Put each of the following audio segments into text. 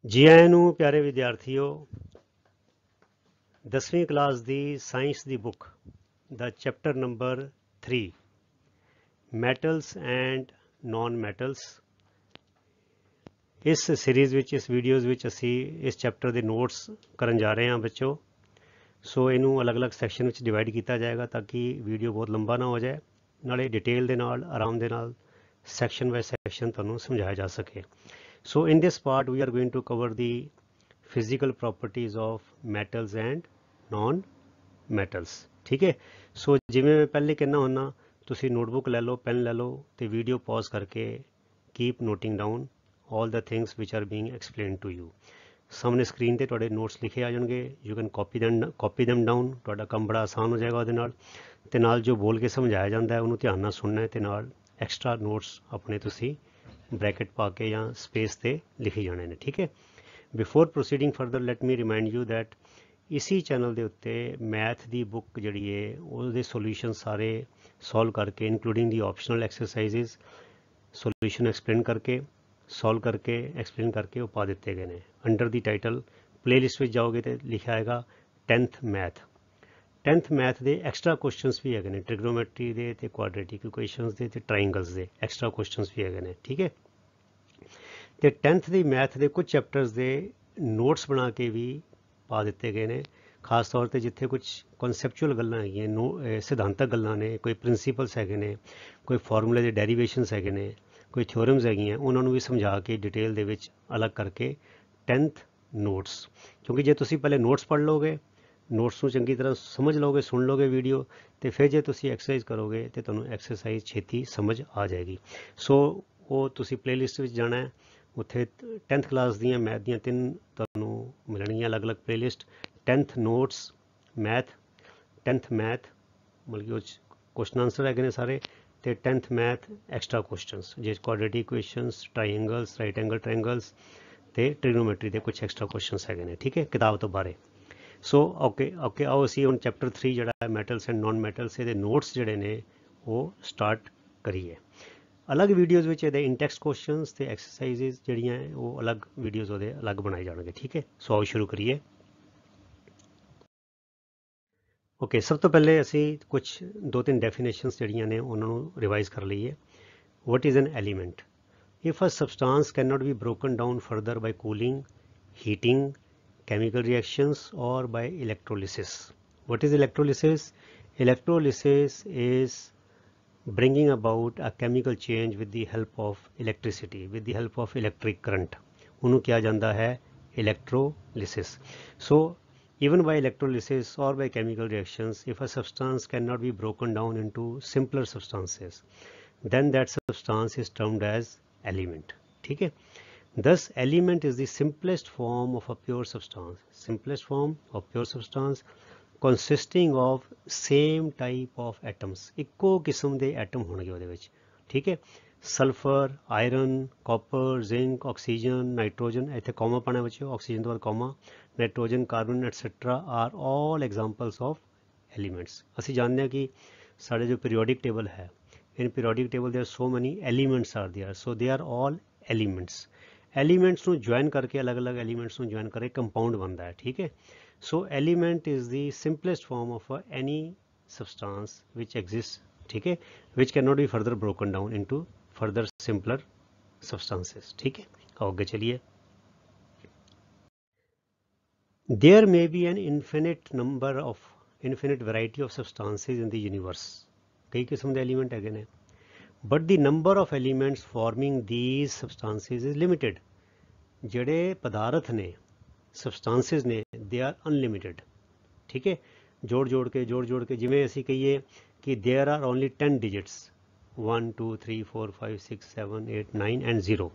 जी आए ਨੂੰ ਪਿਆਰੇ ਵਿਦਿਆਰਥੀਓ 10ਵੀਂ class the science the book the chapter number 3 metals and naan metals. ਇਸ ਸੀਰੀਜ਼ ਵਿੱਚ ਇਸ ਵੀਡੀਓਜ਼ ਵਿੱਚ ਅਸੀਂ ਇਸ ਚੈਪਟਰ ਦੇ ਨੋਟਸ ਕਰਨ ਜਾ ਰਹੇ ਹਾਂ ਬੱਚੋ। ਸੋ ਇਹਨੂੰ ਅਲੱਗ-ਅਲੱਗ ਸੈਕਸ਼ਨ ਵਿੱਚ ਡਿਵਾਈਡ ਕੀਤਾ ਜਾਏਗਾ ਤਾਂ ਕਿ ਵੀਡੀਓ ਬਹੁਤ ਲੰਬਾ ਨਾ ਹੋ ਜਾਏ, ਨਾਲੇ ਡਿਟੇਲ ਦੇ ਨਾਲ ਆਰਾਮ ਦੇ ਨਾਲ ਸੈਕਸ਼ਨ ਬਾਈ ਸੈਕਸ਼ਨ ਤੁਹਾਨੂੰ ਸਮਝਾਇਆ ਜਾ ਸਕੇ। So in this part we are going to cover the physical properties of metals and non metals। ठीक है। सो जिमें मैं पहले कहना होना तुसी नोटबुक ले लो, पेन ले लो तो वीडियो पॉज करके keep noting down all the things which are being explained to you। ਸਾਹਮਣੇ ਸਕਰੀਨ ਤੇ ਤੁਹਾਡੇ ਨੋਟਸ ਲਿਖੇ ਆ ਜਾਣਗੇ, you can copy them down. ਤੁਹਾਡਾ ਕੰਮ ਬੜਾ ਆਸਾਨ ਹੋ ਜਾਏਗਾ ਉਹਦੇ ਨਾਲ। ਤੇ ਨਾਲ ਜੋ ਬੋਲ ਕੇ ਸਮਝਾਇਆ ਜਾਂਦਾ ਹੈ ਉਹਨੂੰ ਧਿਆਨ ਨਾਲ ਸੁਣਨਾ ਹੈ ਤੇ ਨਾਲ ਐਕਸਟਰਾ ਨੋਟਸ ਆਪਣੇ ਤੁਸੀਂ ब्रैकेट पा के या स्पेस ते लिखी जाने ने। ठीक है। Before proceeding further let me remind you that इसी चैनल के उत्ते मैथ की बुक जी है उसके सोल्यूशन सारे सॉल्व करके including the optional exercises solution explain करके सॉल्व करके एक्सप्लेन करके वो पा दिते गए हैं। Under the title play list में जाओगे तो लिखा आएगा 10th मैथ। 10th मैथ के एक्सट्रा क्वेश्चंस भी है, ट्रिग्नोमेट्री के ते क्वाड्रेटिक इक्वेशंस के ते ट्राइंगल्स के एक्सट्रा क्वेश्चंस भी है। ठीक है। तो 10th ਦੀ मैथ के कुछ चैप्टर्स के नोट्स बना के भी पा दिते गए हैं। खास तौर पर जिथे कुछ कॉन्सैप्चुअल गल्लां हैगियां, सिद्धांतक गल्लां ने, कोई प्रिंसीपल्स है, कोई फॉर्मूले के डेरीवेशनस है, कोई थ्योरम्स है, उन्होंने भी समझा के डिटेल दे विच अलग करके 10th नोट्स। क्योंकि जे तुसी पहले नोट्स पढ़ लोगे, नोट्स ਨੂੰ ਚੰਗੀ ਤਰ੍ਹਾਂ समझ लोगे, सुन लोगे वीडियो, तो फिर जे तुसी एक्सरसाइज करोगे तो तुहानूं एक्सरसाइज छेती समझ आ जाएगी। सो वो तुसी प्लेलिस्ट ਵਿੱਚ जाना है, उत्थे 10th क्लास ਦੀਆਂ मैथ ਦੀਆਂ 3 ਤੁਹਾਨੂੰ ਮਿਲਣਗੀਆਂ ਅਲੱਗ-ਅਲੱਗ playlist. 10th notes math, 10th math मतलब कि ਉਹ क्वेश्चन आंसर ਹੈਗੇ ਨੇ ਸਾਰੇ, ਤੇ 10th मैथ एक्स्ट्रा क्वेश्चनस ਜੇ quadratic equations, triangles, right angle triangles ਤੇ ਟ੍ਰਿਗਨੋਮੈਟਰੀ ਦੇ ਕੁਝ ਐਕਸਟਰਾ ਕੁਐਸਚਨਸ ਹੈਗੇ ਨੇ। ਠੀਕ ਹੈ, ਕਿਤਾਬ ਤੋਂ ਬਾਰੇ। ਸੋ ਓਕੇ ਆਓ ਅਸੀਂ ਹੁਣ ਚੈਪਟਰ 3 ਜਿਹੜਾ ਹੈ ਮੈਟਲਸ ਐਂਡ ਨਾਨ ਮੈਟਲਸ, ਇਹਦੇ ਨੋਟਸ ਜਿਹੜੇ ਨੇ ਉਹ ਸਟਾਰਟ ਕਰੀਏ। अलग वीडियोज़ ਵਿੱਚ ਇਹਦੇ ਇਨਟੈਕਸਟ ਕੁਐਸਚਨਸ ਤੇ ਐਕਸਰਸਾਈਜ਼ਸ ਜਿਹੜੀਆਂ ਉਹ ਅਲੱਗ ਵੀਡੀਓਜ਼ ਉਹਦੇ ਅਲੱਗ ਬਣਾਏ ਜਾਣਗੇ। ਠੀਕ ਹੈ। ਸੋ ਆਓ ਸ਼ੁਰੂ ਕਰੀਏ। ਓਕੇ, ਸਭ ਤੋਂ ਪਹਿਲੇ ਅਸੀਂ ਕੁਝ 2-3 ਡੈਫੀਨੇਸ਼ਨਸ ਜਿਹੜੀਆਂ ਨੇ ਉਹਨਾਂ ਨੂੰ ਰਿਵਾਈਜ਼ ਕਰ ਲਈਏ। What is an element? If a substance can not be broken down further by cooling, heating, chemical reactions or by electrolysis। What is electrolysis? Electrolysis is bringing about a chemical change with the help of electricity, with the help of electric current। ਉਹਨੂੰ ਕਿਹਾ ਜਾਂਦਾ ਹੈ electrolysis। So even by electrolysis or by chemical reactions, if a substance cannot be broken down into simpler substances, then that substance is termed as element। ठीक है। Thus element is the simplest form of a pure substance, simplest form of pure substance consisting of same type of atoms। ਇੱਕੋ ਕਿਸਮ ਦੇ atom ਹੋਣਗੇ ਉਹਦੇ ਵਿੱਚ। ਠੀਕ ਹੈ। Sulphur, iron, copper, zinc, oxygen, nitrogen, ਇੱਥੇ ਕੌਮਾ ਪਾਣਾ ਬੱਚਿਓ, ਆਕਸੀਜਨ ਤੋਂ ਬਾਅਦ comma, nitrogen, carbon et cetera are all examples of elements. ਅਸੀਂ ਜਾਣਦੇ ਹਾਂ ਕਿ ਸਾਡੇ ਜੋ ਪੀਰੀਓਡਿਕ ਟੇਬਲ ਹੈ, in periodic table there are so many elements are there, so they are all elements। Elements ਨੂੰ ਜੁਆਇਨ ਕਰਕੇ ਅਲੱਗ-ਅਲੱਗ ਐਲੀਮੈਂਟਸ ਨੂੰ ਜੁਆਇਨ ਕਰਕੇ ਕੰਪਾਊਂਡ ਬਣਦਾ ਹੈ। ਠੀਕ ਹੈ। So element is the simplest form of any substance which exist. ਠੀਕ ਹੈ। Which can not be further broken down into further simpler substances. ठीक है। आओ आगे चलिए। There may be an infinite variety of substances in the universe. कई किस्म के एलीमेंट है ने, but the number of elements forming these substances is limited। ਜਿਹੜੇ ਪਦਾਰਥ ਨੇ, ਸਬਸਟੈਂसेस ਨੇ, they are unlimited। ਠੀਕ ਹੈ। ਜੋੜ ਕੇ ਜਿਵੇਂ ਅਸੀਂ ਕਹੀਏ ਕਿ there are only 10 digits 1 2 3 4 5 6 7 8 9 and 0,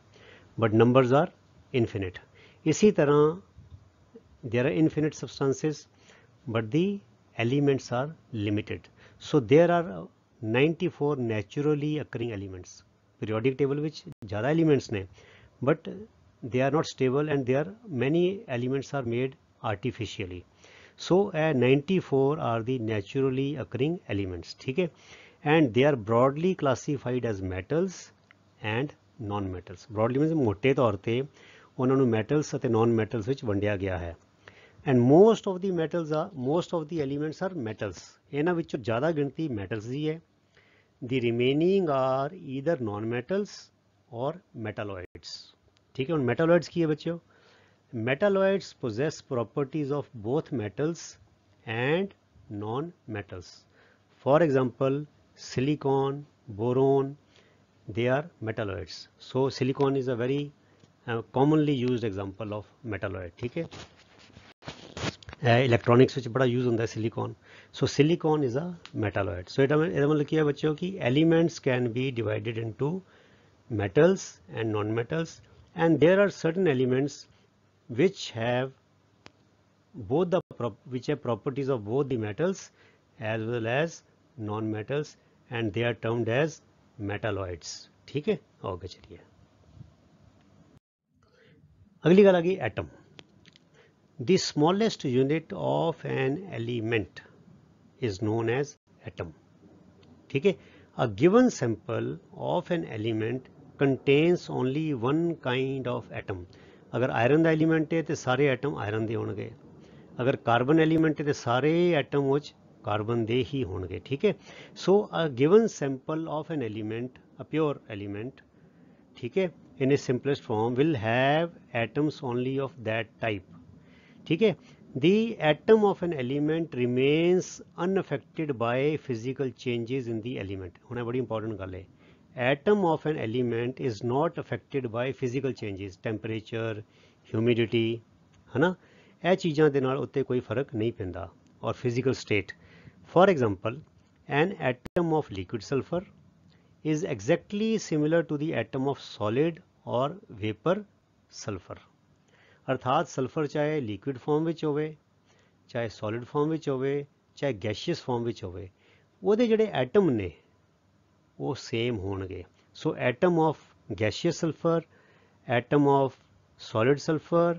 but numbers are infinite। इसी तरह there are infinite substances but the elements are limited। so there are 94 naturally occurring elements। periodic table ਵਿੱਚ ज़्यादा elements ने, but they are not stable and there many elements are made artificially। so 94 are the naturally occurring elements। ठीक है। and they are broadly classified as metals and non metals। broadly means मोटे तौर पे ਉਹਨਾਂ ਨੂੰ metals ਅਤੇ naan metals ਵਿੱਚ ਵੰਡਿਆ ਗਿਆ ਹੈ। And most of the elements are metals. ਇਹਨਾਂ ਵਿੱਚੋਂ ਜ਼ਿਆਦਾ ਗਿਣਤੀ ਮੈਟਲਸ ਦੀ ਹੈ। The remaining are either non metals or metalloids. ਠੀਕ ਹੈ, ਹੁਣ ਮੈਟਾਲੋਇਡਸ ਕੀ ਹੈ ਬੱਚਿਓ? ਮੈਟਾਲੋਇਡਸ possess properties of both metals and non-metals. For example, silicon, boron, they are metalloids. So silicon is a very commonly used example of metalloid. ठीक है, electronics ਵਿੱਚ बड़ा use ਹੁੰਦਾ है silicon. So silicon is a metalloid. So ਇਹਦਾ ਮਤਲਬ ਕੀ ਹੈ ਬੱਚਿਓ ਕਿ elements can be divided into metals and non-metals, and there are certain elements which have properties of both the metals as well as non-metals, and they are termed as metalloids. ठीक है, okay चलिए अगली गल आ गई atom. The smallest unit of an element is known as atom. ठीक है, a given sample of an element contains only one kind of atom. अगर iron का एलीमेंट है तो सारे एटम आयरन के होंगे, अगर कार्बन एलीमेंट है तो सारे एटम वो कार्बन के ही होंगे। ठीक है, so a given sample of an element, a pure element, ठीक है, in a simplest form will have atoms only of that type. ठीक है, the atom of an element remains unaffected by physical changes in the element. हुण बड़ी important गल है, atom of an element is not affected by physical changes, temperature, humidity, है ना, ਇਹ ਚੀਜ਼ਾਂ ਦੇ ਨਾਲ ਉੱਤੇ ਕੋਈ ਫਰਕ ਨਹੀਂ ਪੈਂਦਾ, ਔਰ physical state. For example, an atom of liquid sulphur is exactly similar to the atom of solid और वेपर सल्फर। अर्थात सल्फर चाहे लिक्विड फॉर्म ਵਿੱਚ ਹੋਵੇ, ਚਾਹੇ ਸੋਲਿਡ ਫॉर्म ਵਿੱਚ ਹੋਵੇ, ਚਾਹੇ ਗੈਸ਼ੀਅਸ ਫॉर्म ਵਿੱਚ ਹੋਵੇ, ਉਹਦੇ ਜਿਹੜੇ ਐਟਮ ਨੇ ਉਹ ਸੇਮ ਹੋਣਗੇ। So atom of gaseous sulphur, atom of solid sulphur,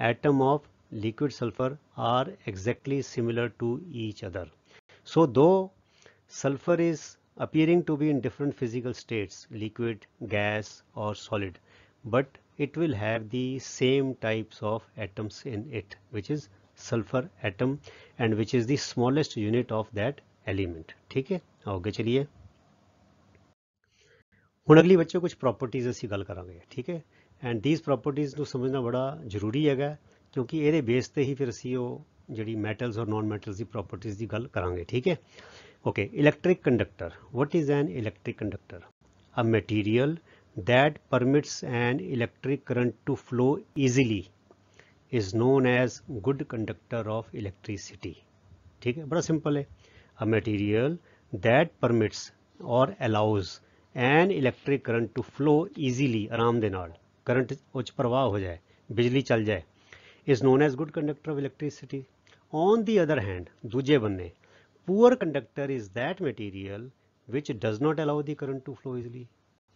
atom of liquid sulfur are exactly similar to each other. So though sulfur is appearing to be in different physical states, liquid, gas or solid, but it will have the same types of atoms in it, which is sulfur atom, and which is the smallest unit of that element. ठीक है, आगे चलिए ਹੁਣ ਅਗਲੀ ਬੱਚੇ ਕੁਝ properties ਅਸੀਂ ਗੱਲ ਕਰਾਂਗੇ। ਠੀਕ ਹੈ, ਐਂਡ ਥੀਸ ਪ੍ਰੋਪਰਟੀਜ਼ ਨੂੰ ਸਮਝਣਾ ਬੜਾ ਜ਼ਰੂਰੀ ਹੈਗਾ, ਕਿਉਂਕਿ ਇਹਦੇ ਬੇਸ ਤੇ ਹੀ ਫਿਰ ਅਸੀਂ ਉਹ ਜਿਹੜੀ ਮੈਟਲਸ ਔਰ ਨਾਨ ਮੈਟਲਸ ਦੀ ਪ੍ਰੋਪਰਟੀਜ਼ ਦੀ ਗੱਲ ਕਰਾਂਗੇ। ਠੀਕ ਹੈ, okay. Electric conductor, what is an electric conductor? A material that permits an electric current to flow easily is known as good conductor of electricity. ठीक है, बड़ा सिंपल है। A material that permits or allows an electric current to flow easily, आराम दे नाल current उच प्रवाह हो जाए, बिजली चल जाए, is known as good conductor of electricity. On the other hand, दूजे बन्ने, poor conductor is that material which does not allow the current to flow easily.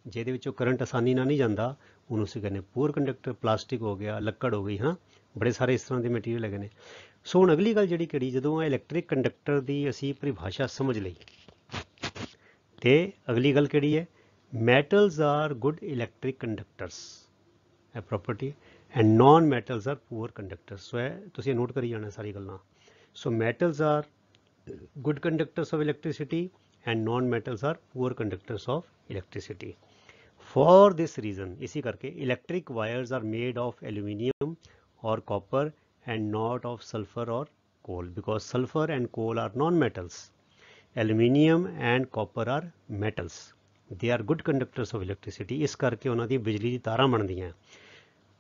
ਜਿਹਦੇ ਵਿੱਚੋਂ ਕਰੰਟ ਆਸਾਨੀ ਨਾਲ ਨਹੀਂ ਜਾਂਦਾ ਉਹਨੂੰ ਅਸੀਂ ਕਹਿੰਦੇ ਪੂਅਰ ਕੰਡਕਟਰ। ਪਲਾਸਟਿਕ ਹੋ ਗਿਆ, ਲੱਕੜ ਹੋ ਗਈ, ਹਾਂ ਬੜੇ ਸਾਰੇ ਇਸ ਤਰ੍ਹਾਂ ਦੇ ਮਟੀਰੀਅਲ ਹੈਗੇ ਨੇ। ਸੋ ਹੁਣ ਅਗਲੀ ਗੱਲ ਜਿਹੜੀ ਕਿਹੜੀ, ਜਦੋਂ ਇਲੈਕਟ੍ਰਿਕ ਕੰਡਕਟਰ ਦੀ ਅਸੀਂ ਪਰਿਭਾਸ਼ਾ ਸਮਝ ਲਈ ਤੇ ਅਗਲੀ ਗੱਲ ਕਿਹੜੀ ਹੈ, metals are good electric conductors, ਇਹ property, and non metals are poor conductors. So ਇਹ ਤੁਸੀਂ ਨੋਟ ਕਰੀ ਜਾਣਾ ਸਾਰੀ ਗੱਲਾਂ। So metals are good conductors of electricity and non-metals are poor conductors of electricity. For this reason, इसी करके electric wires are made of aluminium or copper and not of sulfur or coal, because sulfur and coal are non-metals. Aluminium and copper are metals. They are good conductors of electricity. इस करके उन्हां दी बिजली दी तारां बनदियां,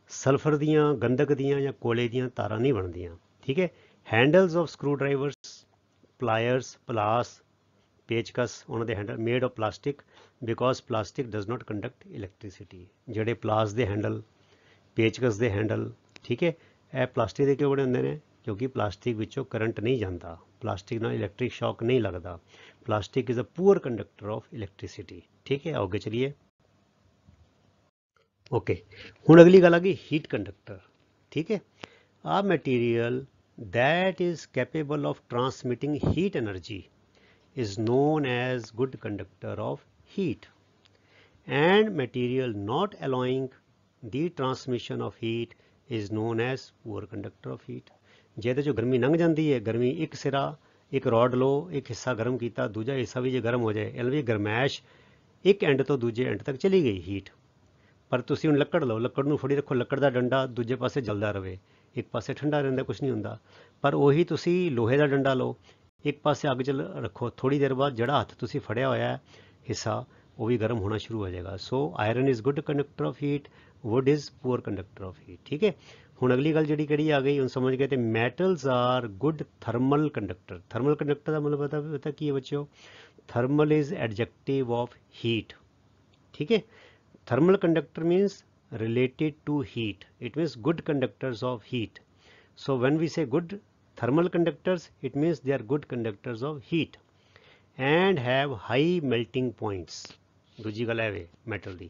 sulphur दियां, गंधक दियां या कोले दियां तारां नहीं बनदियां। ठीक है, handles of screwdrivers, pliers, plas, पेचकस उन्होंने handle made of plastic, because plastic does not conduct electricity. जोड़े प्लास के हैंडल, पेचकस के हैंडल, ठीक है, यह प्लास्टिक के क्यों बने होंगे ने, क्योंकि प्लास्टिक विचों करंट नहीं जाता, प्लास्टिक नाल इलैक्ट्रिक शॉक नहीं लगता। Plastic is a poor conductor of electricity. ठीक है, आगे चलिए। ओके, हुण अगली गल आ गई हीट कंडक्टर। ठीक है, a material that is capable of transmitting heat energy is known as good conductor of heat, and material not allowing the transmission of heat is known as poor conductor of heat। ਜਿਹਦੇ ਚੋਂ ਗਰਮੀ ਲੰਘ ਜਾਂਦੀ ਹੈ, ਗਰਮੀ ਇੱਕ ਸਿਰਾ ਇੱਕ ਰੋਡ ਲਓ, ਇੱਕ ਹਿੱਸਾ ਗਰਮ ਕੀਤਾ, ਦੂਜਾ ਹਿੱਸਾ ਵੀ ਜੇ ਗਰਮ ਹੋ ਜਾਏ, ਇਹ ਵੀ ਗਰਮੈਸ਼ ਇੱਕ ਐਂਡ ਤੋਂ ਦੂਜੇ ਐਂਡ ਤੱਕ ਚਲੀ ਗਈ ਹੀਟ। ਪਰ ਤੁਸੀਂ ਹੁਣ ਲੱਕੜ ਲਓ, ਲੱਕੜ ਨੂੰ ਫੜੀ ਰੱਖੋ, ਲੱਕੜ ਦਾ ਡੰਡਾ ਦੂਜੇ ਪਾਸੇ ਜਲਦਾ ਰਹੇ, ਇੱਕ ਪਾਸੇ ਠੰਡਾ ਰਹਿੰਦਾ, ਕੁਝ ਨਹੀਂ ਹੁੰਦਾ। ਪਰ ਉਹੀ ਤੁਸੀਂ ਲੋਹੇ ਦਾ ਡੰਡਾ ਲਓ, ਇੱਕ ਪਾਸੇ ਅੱਗ 'ਚ ਰੱਖੋ, ਥੋੜ੍ਹੀ ਦੇਰ ਬਾਅਦ ਜਿਹੜਾ ਹੱਥ ਤੁਸੀਂ ਫੜਿਆ ਹੋਇਆ ਹਿੱਸਾ ਉਹ ਵੀ ਗਰਮ ਹੋਣਾ ਸ਼ੁਰੂ ਹੋ ਜਾਏਗਾ। So iron is good conductor of heat, wood is poor conductor of heat. ਠੀਕ ਹੈ, ਹੁਣ ਅਗਲੀ ਗੱਲ ਜਿਹੜੀ ਕਿਹੜੀ ਆ ਗਈ, ਹੁਣ ਸਮਝ ਗਏ ਤੇ metals are good thermal conductor. Thermal conductor ਦਾ ਮਤਲਬ ਪਤਾ ਕੀ ਹੈ ਬੱਚਿਓ, thermal is adjective of heat. ठीक है, thermal conductor means related to heat, it means good conductors of heat. So when we say good thermal conductors, it means they are good conductors of heat and have high melting points। दूजी गल है वे metal the,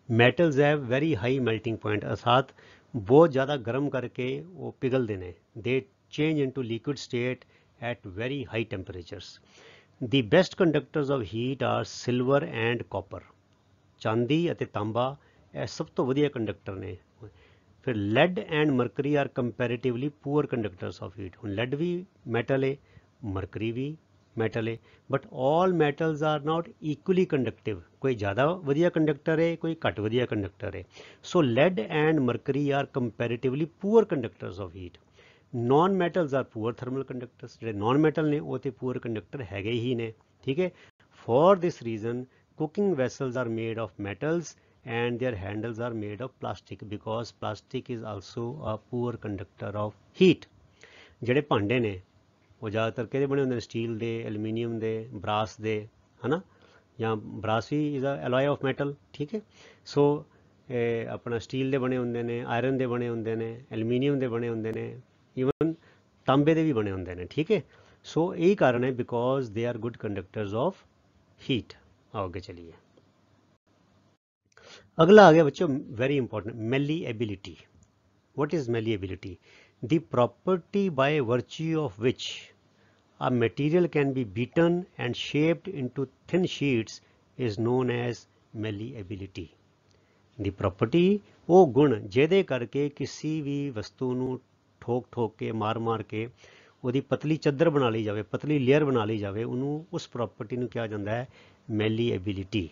metals have very high melting point, अर्थात बहुत ज़्यादा गर्म करके वो पिघलते हैं, they change into liquid state at very high temperatures। The best conductors of heat are silver and copper। ਚਾਂਦੀ ਅਤੇ ਤਾਂਬਾ ਇਹ ਸਭ ਤੋਂ ਵਧੀਆ ਕੰਡਕਟਰ ਨੇ। ਫਿਰ lead and mercury are comparatively poor conductors of heat. ਹੁਣ ਲੈਡ ਵੀ ਮੈਟਲ ਹੈ, ਮਰਕਰੀ ਵੀ ਮੈਟਲ ਹੈ, but all metals are not equally conductive. ਕੋਈ ਜ਼ਿਆਦਾ ਵਧੀਆ ਕੰਡਕਟਰ ਹੈ, ਕੋਈ ਘੱਟ ਵਧੀਆ ਕੰਡਕਟਰ ਹੈ। So lead and mercury are comparatively poor conductors of heat. Non metals are poor thermal conductors. ਜਿਹੜੇ ਨॉन ਮੈਟਲ ਨੇ ਉਹ ਤੇ ਪੂਅਰ ਕੰਡਕਟਰ ਹੈਗੇ ਹੀ ਨੇ। ਠੀਕ ਹੈ, for this reason cooking vessels are made of metals and their handles are made of plastic because plastic is also a poor conductor of heat। ਜਿਹੜੇ ਭਾਂਡੇ ਨੇ ਉਹ ਜ਼ਿਆਦਾਤਰ ਕਿਹਦੇ ਬਣੇ ਹੁੰਦੇ ਨੇ, ਸਟੀਲ ਦੇ, ਐਲੂਮੀਨੀਅਮ ਦੇ, ਬਰਾਸ ਦੇ, ਹੈ ਨਾ, ਜਾਂ ਬਰਾਸ ਵੀ is a alloy of metal. ਠੀਕ ਹੈ, ਸੋ ਆਪਣਾ ਸਟੀਲ ਦੇ ਬਣੇ ਹੁੰਦੇ ਨੇ, ਆਇਰਨ ਦੇ ਬਣੇ ਹੁੰਦੇ ਨੇ, ਐਲੂਮੀਨੀਅਮ ਦੇ ਬਣੇ ਹੁੰਦੇ ਨੇ, ਈਵਨ ਤਾਂਬੇ ਦੇ ਵੀ ਬਣੇ ਹੁੰਦੇ ਨੇ। ਠੀਕ ਹੈ, ਸੋ ਇਹੀ ਕਾਰਨ ਹੈ because they are good conductors of heat. आगे चलिए, अगला आ गया बच्चों very important, malleability. What is malleability? The property by virtue of which a material can be beaten and shaped into thin sheets is known as malleability. The property वो गुण ਜਿਹਦੇ ਕਰਕੇ ਕਿਸੇ ਵੀ ਵਸਤੂ ਨੂੰ ਠੋਕ ਠੋਕ ਕੇ ਮਾਰ ਕੇ ਉਹਦੀ ਪਤਲੀ ਚੱਦਰ ਬਣਾ ਲਈ ਜਾਵੇ, ਪਤਲੀ ਲੇਅਰ ਬਣਾ ਲਈ ਜਾਵੇ, ਉਹਨੂੰ ਉਸ ਪ੍ਰੋਪਰਟੀ ਨੂੰ ਕਿਹਾ ਜਾਂਦਾ ਹੈ ਮੈਲੀਏਬਿਲਿਟੀ।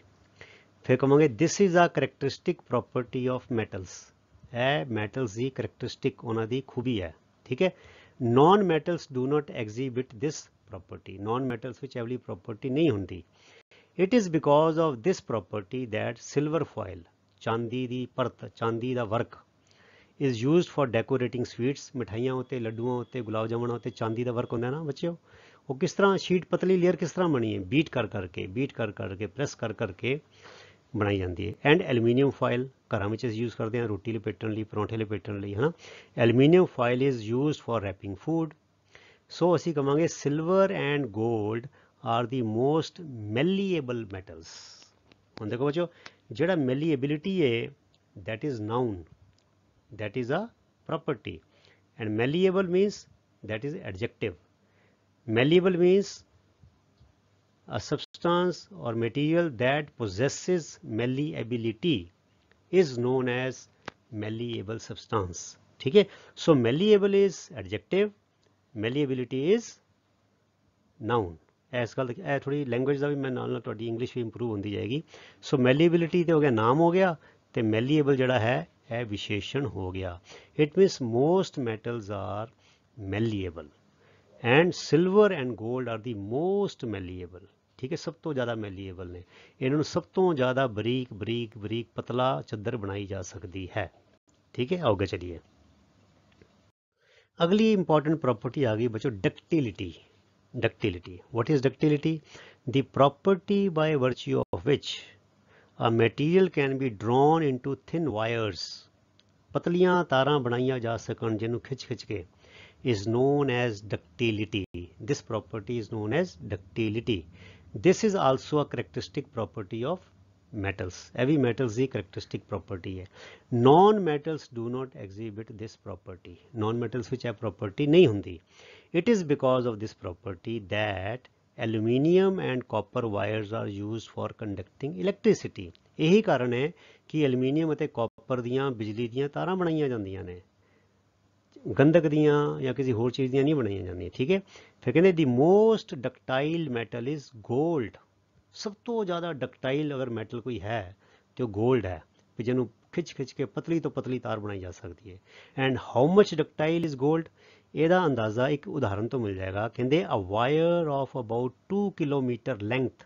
ਫਿਰ ਕਹਾਂਗੇ this is a characteristic property of metals. ਇਹ ਮੈਟਲਸ ਦੀ ਕਰੈਕਟਰਿਸਟਿਕ, ਉਹਨਾਂ ਦੀ ਖੂਬੀ ਹੈ। ਠੀਕ ਹੈ, non metals do not exhibit this property. Non metals ਵਿੱਚ ਇਹ ਵਾਲੀ ਪ੍ਰੋਪਰਟੀ ਨਹੀਂ ਹੁੰਦੀ। It is because of this property that silver foil, ਚਾਂਦੀ ਦੀ ਪਰਤ, ਚਾਂਦੀ ਦਾ ਵਰਕ is used for decorating sweets. मिठाइयाँ उत्ते, लड्डुआं उत्ते, गुलाब जामुन उत्ते चांदी का वर्क होंदा ना बच्चों। वो किस तरह शीट पतली लेयर किस तरह बनी है, बीट कर करके प्रेस कर करके बनाई जाती है। एंड एलूमीनियम फॉयल घर में यूज़ करते हैं रोटी लपेटन लिए, परौंठे लपेटन लिए, है ना। Aluminium foil is used for wrapping food. So असी कहांगे silver and gold are the most malleable metals. हुण देखो बच्चों, जिहड़ा मैलीएबिलिटी है that is noun, that is a property, and malleable means that is adjective। malleable means a substance or material that possesses malleability is known as malleable substance। ठीक है, so malleable is adjective, malleability is noun। ਇਸ ਗੱਲ ਇਹ ਥੋੜੀ language ਦਾ ਵੀ ਮੈਂ ਨਾਲ ਤੁਹਾਡੀ English ਵੀ improve ਹੁੰਦੀ ਜਾਏਗੀ। ਸੋ ਮੈਲੀਏਬਿਲਿਟੀ ਤੇ ਹੋ ਗਿਆ, ਨਾਮ ਹੋ ਗਿਆ, ਤੇ ਮੈਲੀਏਬਲ ਜਿਹੜਾ ਹੈ ਇਹ ਵਿਸ਼ੇਸ਼ਣ ਹੋ ਗਿਆ। It means most metals are malleable and silver and gold are the most malleable. ਠੀਕ ਹੈ, ਸਭ ਤੋਂ ਜ਼ਿਆਦਾ ਮੈਲੀਏਬਲ ਨੇ। ਇਹਨਾਂ ਨੂੰ ਸਭ ਤੋਂ ਜ਼ਿਆਦਾ ਬਰੀਕ ਪਤਲਾ ਚੱਦਰ ਬਣਾਈ ਜਾ ਸਕਦੀ ਹੈ। ਠੀਕ ਹੈ, ਅੱਗੇ ਚਲੀਏ। ਅਗਲੀ ਇੰਪॉर्टेंट प्रॉपर्टी आ गई बच्चों ductility. Ductility, what is ductility? The property by virtue of which a material can be drawn into thin wires, ਪਤਲੀਆਂ ਤਾਰਾਂ ਬਣਾਈਆਂ ਜਾ ਸਕਣ ਜਿਹਨੂੰ ਖਿੱਚ ਕੇ, is known as ductility। this property is known as ductility। this is also a characteristic property of metals। ਇਹ ਵੀ metals ਦੀ characteristic property ਹੈ। non metals do not exhibit this property। non metals ਵਿੱਚ ਇਹ property ਨਹੀਂ ਹੁੰਦੀ। it is because of this property that aluminium and copper wires are used for conducting electricity। यही कारण है कि एलूमीਨੀਅਮ ਅਤੇ ਕਾਪਰ ਦੀਆਂ ਬਿਜਲੀ ਦੀਆਂ ਤਾਰਾਂ ਬਣਾਈਆਂ ਜਾਂਦੀਆਂ ਨੇ, ਗੰਧਕ ਦੀਆਂ ਜਾਂ ਕਿਸੇ ਹੋਰ ਚੀਜ਼ ਦੀਆਂ ਨਹੀਂ ਬਣਾਈਆਂ ਜਾਂਦੀਆਂ। ਠੀਕ ਹੈ, ਫਿਰ ਕਹਿੰਦੇ ਦੀ ਮੋਸਟ ਡਕਟਾਈਲ ਮੈਟਲ ਇਜ਼ ਗੋਲਡ। ਸਭ ਤੋਂ ਜ਼ਿਆਦਾ ਡਕਟਾਈਲ ਅਗਰ ਮੈਟਲ ਕੋਈ ਹੈ ਤੇ ਉਹ ਗੋਲਡ ਹੈ, ਵੀ ਜਿਹਨੂੰ ਖਿੱਚ ਕੇ ਪਤਲੀ ਤੋਂ ਪਤਲੀ ਤਾਰ ਬਣਾਈ ਜਾ ਸਕਦੀ ਹੈ। And how much ductile is gold, ਇਹਦਾ ਅੰਦਾਜ਼ਾ ਇੱਕ ਉਦਾਹਰਨ ਤੋਂ ਮਿਲ ਜਾਏਗਾ। ਕਹਿੰਦੇ a wire of about 2 kilometre length